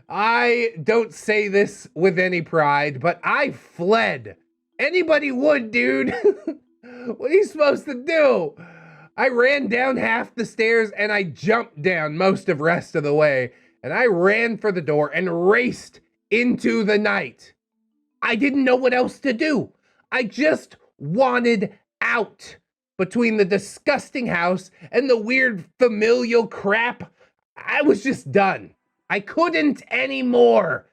I don't say this with any pride, but I fled. Anybody would, dude. What are you supposed to do? I ran down half the stairs and I jumped down most of the rest of the way. And I ran for the door and raced into the night. I didn't know what else to do. I just wanted out. Between the disgusting house and the weird familial crap, I was just done. I couldn't anymore.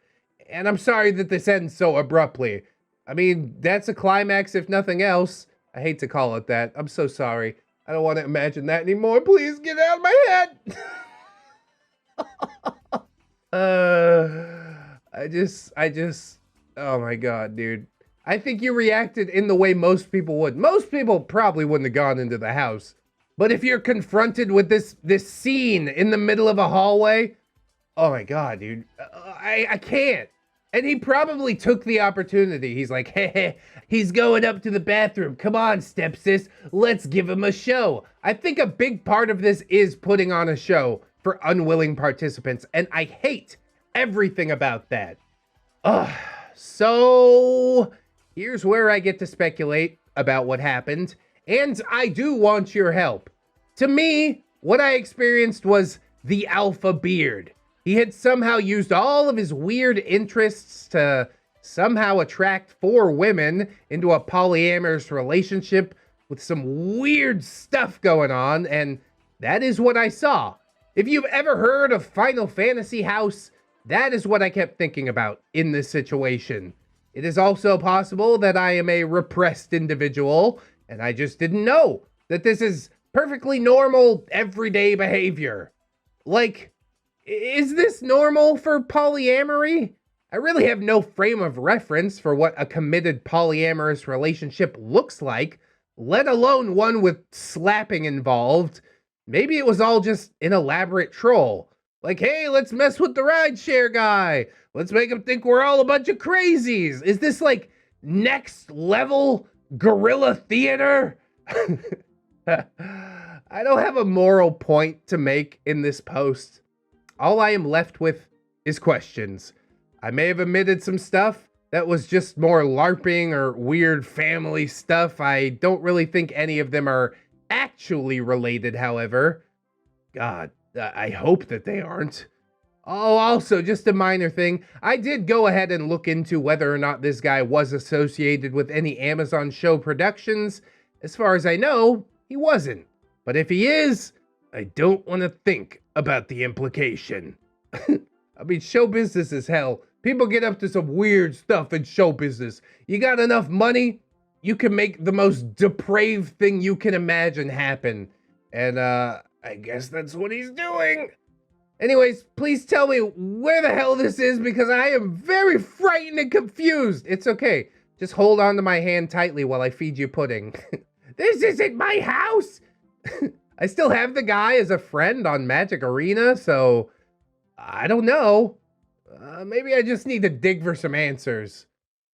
And I'm sorry that this ends so abruptly. I mean, that's a climax if nothing else. I hate to call it that. I'm so sorry. I don't want to imagine that anymore. Please get out of my head. I just, oh my God, dude. I think you reacted in the way most people would. Most people probably wouldn't have gone into the house. But if you're confronted with this scene in the middle of a hallway, oh my God, dude, I can't. And he probably took the opportunity. He's like, hey, he's going up to the bathroom. Come on, stepsis, let's give him a show. I think a big part of this is putting on a show for unwilling participants, and I hate everything about that. So here's where I get to speculate about what happened, and I do want your help. To me, what I experienced was the alpha beard. He had somehow used all of his weird interests to somehow attract 4 women into a polyamorous relationship with some weird stuff going on, and that is what I saw. If you've ever heard of Final Fantasy House, that is what I kept thinking about in this situation. It is also possible that I am a repressed individual, and I just didn't know that this is perfectly normal, everyday behavior. Like, is this normal for polyamory? I really have no frame of reference for what a committed polyamorous relationship looks like, let alone one with slapping involved. Maybe it was all just an elaborate troll. Like, hey, let's mess with the rideshare guy. Let's make him think we're all a bunch of crazies. Is this like next level guerrilla theater? I don't have a moral point to make in this post. All I am left with is questions. I may have omitted some stuff that was just more LARPing or weird family stuff. I don't really think any of them are actually related, however. God, I hope that they aren't. Oh, also, just a minor thing. I did go ahead and look into whether or not this guy was associated with any Amazon show productions. As far as I know, he wasn't. But if he is, I don't want to think about the implication. I mean, show business is hell. People get up to some weird stuff in show business. You got enough money, you can make the most depraved thing you can imagine happen. And, I guess that's what he's doing. Anyways, please tell me where the hell this is because I am very frightened and confused. It's okay. Just hold on to my hand tightly while I feed you pudding. This isn't my house. I still have the guy as a friend on Magic Arena, so I don't know. Maybe I just need to dig for some answers.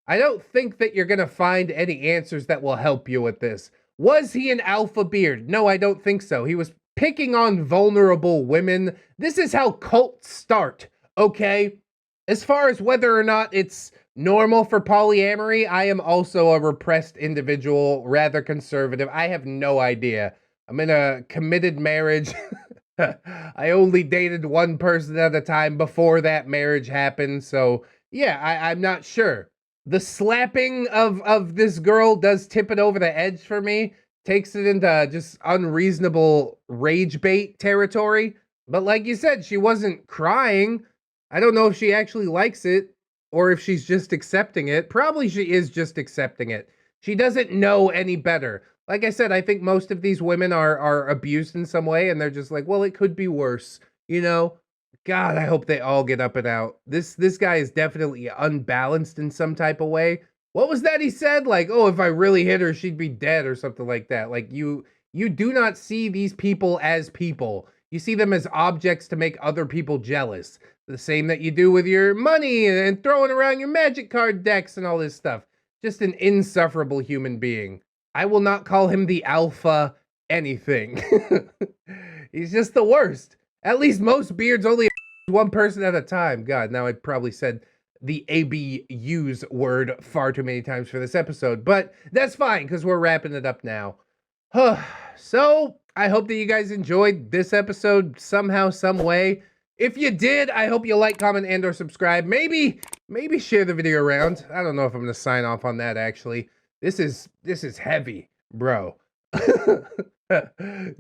I don't think that you're going to find any answers that will help you with this. Was he an alpha beard? No, I don't think so. He was picking on vulnerable women. This is how cults start, okay? As far as whether or not it's normal for polyamory, I am also a repressed individual, rather conservative. I have no idea. I'm in a committed marriage. I only dated one person at a time before that marriage happened, so yeah, I'm not sure. The slapping of this girl does tip it over the edge for me. Takes it into just unreasonable rage bait territory. But like you said, she wasn't crying. I don't know if she actually likes it or if she's just accepting it. Probably she is just accepting it. She doesn't know any better. Like I said, I think most of these women are abused in some way and they're just like, well, it could be worse, you know? God, I hope they all get up and out. This guy is definitely unbalanced in some type of way. What was that he said? Like, oh, if I really hit her, she'd be dead or something like that. Like, you do not see these people as people. You see them as objects to make other people jealous. The same that you do with your money and throwing around your magic card decks and all this stuff. Just an insufferable human being. I will not call him the alpha anything. He's just the worst. At least most beards only one person at a time. God, now I probably said the ABUs word far too many times for this episode, but that's fine because we're wrapping it up now. So I hope that you guys enjoyed this episode somehow, some way. If you did, I hope you like, comment, and or subscribe. Maybe share the video around. I don't know if I'm gonna sign off on that actually. This is heavy, bro.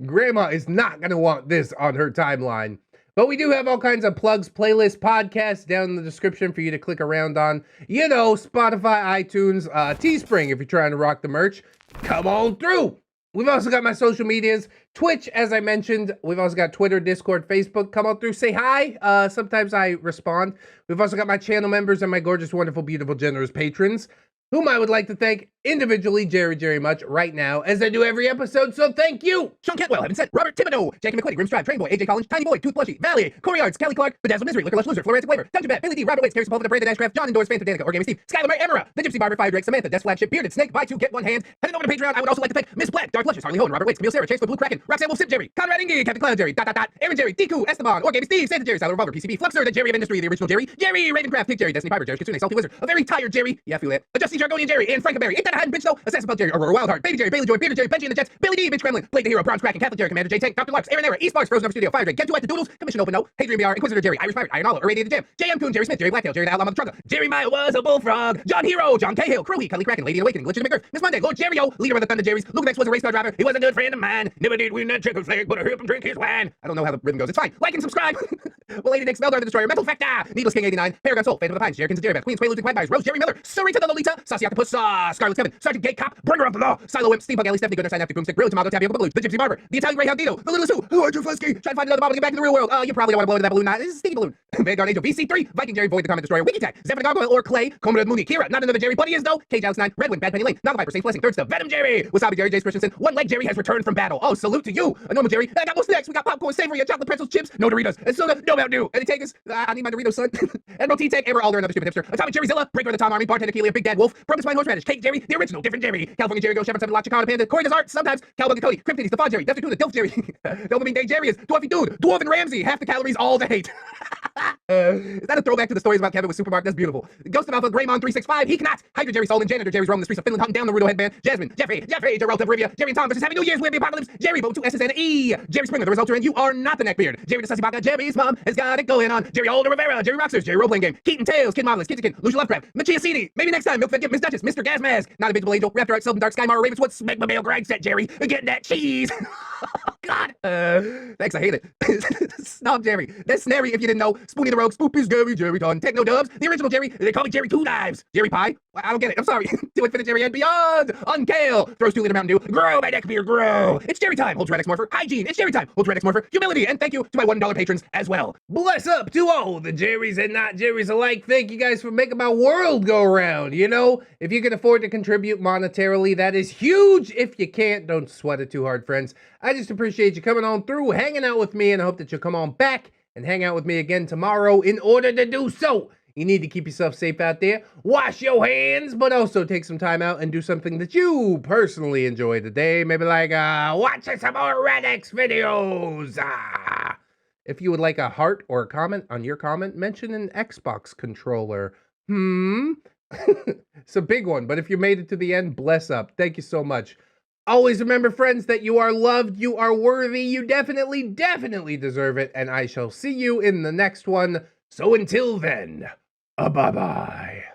Grandma is not gonna want this on her timeline. But we do have all kinds of plugs, playlists, podcasts down in the description for you to click around on. You know, Spotify, iTunes, Teespring if you're trying to rock the merch. Come on through. We've also got my social medias, Twitch, as I mentioned. We've also got Twitter, Discord, Facebook. Come on through, say hi. Sometimes I respond. We've also got my channel members and my gorgeous, wonderful, beautiful, generous patrons, whom I would like to thank individually very much right now, as I do every episode, so thank you! Sean Cantwell, Heaven Sent, Robert Thibodeau, Jackie McQuitty, Grimstripe, Train Boy, AJ Collins, Tiny Boy, Tooth Plushy, Valley, Corey Arts, Kelly Clark, Bedazzled Misery, Liquor Lush Loser, Florantic Flavor, Dungeon Bat, Billy D, Robert Waits, Carrie Sepulveda, Brandon Ashcraft, John Endors, Phantom Danica, Origami Steve, Skylar Murray, Emera, The Gypsy Barber, Fire Drake, Samantha, Death Flagship, Bearded Snake, Buy Two, Get One Hand, heading over to Patreon. I would also like to thank Miss Black, Dark Luscious, Harley Hoden, Robert Waits, Camille Sarah, Chase for Blue Kraken, Roxanne Wolf, Sip Jerry, Conrad Ingy, Captain Clown Jerry, Aaron Jerry, Deku, Esteban, Origami Steve, Santa Jerry, Silent Revolver, PCB, Fluxer, the Jerry of Industry, the original Jerry, Jerry, Ravencraft, Nick Jerry, Destiny Piper, Jerry Kitsune, Salty Wizard, a very tired Jerry, yeah, I feel it, a Justy Jargonian Jerry, and Frankenberry, Ain't That a Hiding Bitch Though, Assassin Belt Jerry, Aurora Wildheart, Baby Jerry, Bailey Joy, Peter Jerry, Benji and the Jets, Billy D, Bitch Kremlin, Blake the Hero, Bronze Kraken, Catholic Jerry, Commander J Tank, Dr. Lux, Aaron Era, East Sparks, Frozen Over Studio, Fire Drake, Get Duet, the Doodles, Commission Open Note, Hadrian BR, Inquisitor Jerry, Irish Pirate, Iron Olive, Irradiated Jam, JM Coon, Jerry Smith, Jerry Blacktail, Jerry the Outlaw Mother Trucker, Jerry Maya was a bullfrog, John Hero, John Cahill, Crowley, Kelly Kraken, Lady Awakening, Glitch in the McGurk, Miss Monday, Lord Jerry-O, Leader of the Thunder Jerrys, Luke X was a race car driver, he was a good friend of mine, never did win that chicken flag, but I heard him drink his wine. I don't know how the rhythm goes, it's fine, like and subscribe. Well, Lady Nick, Smeldar the Destroyer, Mental Factor, Needless King 89, Paragon Soul, Phantom of the Pines, Phoenix, Jerry Beth, Queen, Sway, Ludwig, Magpies, Rose, Jerry Miller, Surrey to the Lolita, Saucy Octopus, Scarlet Scum, Simon, Sergeant Gay Cop, bringer of the law, Silo Imp, Steampunk Ellie, Stephanie Goodness, Shine After Broomstick, Brilliant Tomato, Tapioca Balloon, the Gypsy Barber, the Italian Greyhound Dino, the Little Sue, who are you Fusky, trying to find another bottle to get back in the real world. You probably don't want to blow into that balloon now. This is a sticky balloon. Vanguard Angel, VC3, Viking Jerry, Void the Comet Destroyer, Wiki Tech, Zephanic Gargoyle, or Clay, Comet Mooney, Kira, not another Jerry, but he is though, Cage Alex 9, Redwind, Bad Penny Lane, Naga Viper, Saint Blessing, Third Stuff, Venom Jerry, Wasabi Jerry, Jace Christensen, One Leg Jerry has returned from battle. Oh, salute to you, a normal Jerry. I got what's next? We got popcorn, savory, and chocolate pretzels, chips, no Doritos, and soda, no Mountain Dew. Any takers? I need my Doritos, son. Admiral T-Tech, Ever Alder, another stupid hipster, Atomic Jerry Zilla, Breaker of the Tom Army, Bartender Keelia, Big Dad Wolf, Broken Spine Horseradish, Cake Jerry, the original, different Jerry, California Jerry Go, Shepherd 7 Lock, Chicana Panda, Corey Desart, sometimes, Cowbug Cody, Cryptides, the Fod Jerry, Def Tuna, Dilf Jerry, Dopamine Day Jerry is Dwarfy Dude, Dwarven Ramsey, half the calories, all the hate. Is that a throwback to the stories about Kevin with Supermarket? That's beautiful. Ghost of Alpha, Greymon 365, he cannot. Hydra Jerry Solon, Janitor Jerry's roaming the streets of Finland, hunting down the Rudo headband. Jasmine, Jeffrey, Geralt of Rivia, Jerry and Tom versus Happy New Year's, we have the apocalypse. Jerry, vote 2 S's and an E. Jerry Springer, the results are in. You are not the neckbeard. Jerry the Sussy Baka, Jerry's mom has got it going on. Jerry Alder Rivera, Jerry Roxers, Jerry Roleplaying Game, Keaton Tails, Kid Marvelous, Kitchikin, Lucia Lovecraft, Machia CD. Maybe next time, Milkfed Gift, Miss Duchess, Mr. Gasmask, Not Invisible Angel, Raptor X, Selden Dark, Skymar, Ravenswood, Smegmobile, Greg set Jerry, getting that cheese. God. Thanks, I hate it. Snob Jerry. That's Snary if you didn't know. Spoonie the Rogue, Spoop is Jerry, Jerry Ton, Techno Dubs, the original Jerry, they call me Jerry Two Knives. Jerry Pie? I don't get it, I'm sorry. To Infinite Jerry and beyond. Unkale. Throws 2 liter Mountain Dew. Grow, my neckbeard, grow. It's Jerry time. Holds ReddX Morpher. Hygiene. It's Jerry time. Holds ReddX Morpher. Humility. And thank you to my $1 patrons as well. Bless up to all the Jerrys and not Jerrys alike. Thank you guys for making my world go round. You know, if you can afford to contribute monetarily, that is huge. If you can't, don't sweat it too hard, friends. I just appreciate you coming on through, hanging out with me, and I hope that you'll come on back and hang out with me again tomorrow. In order to do so, you need to keep yourself safe out there. Wash your hands, but also take some time out and do something that you personally enjoy today. Maybe like watching some more ReddX videos. If you would like a heart or a comment on your comment, mention an Xbox controller. It's a big one, but if you made it to the end, bless up. Thank you so much. Always remember, friends, that you are loved, you are worthy, you definitely deserve it, and I shall see you in the next one. So until then, bye-bye.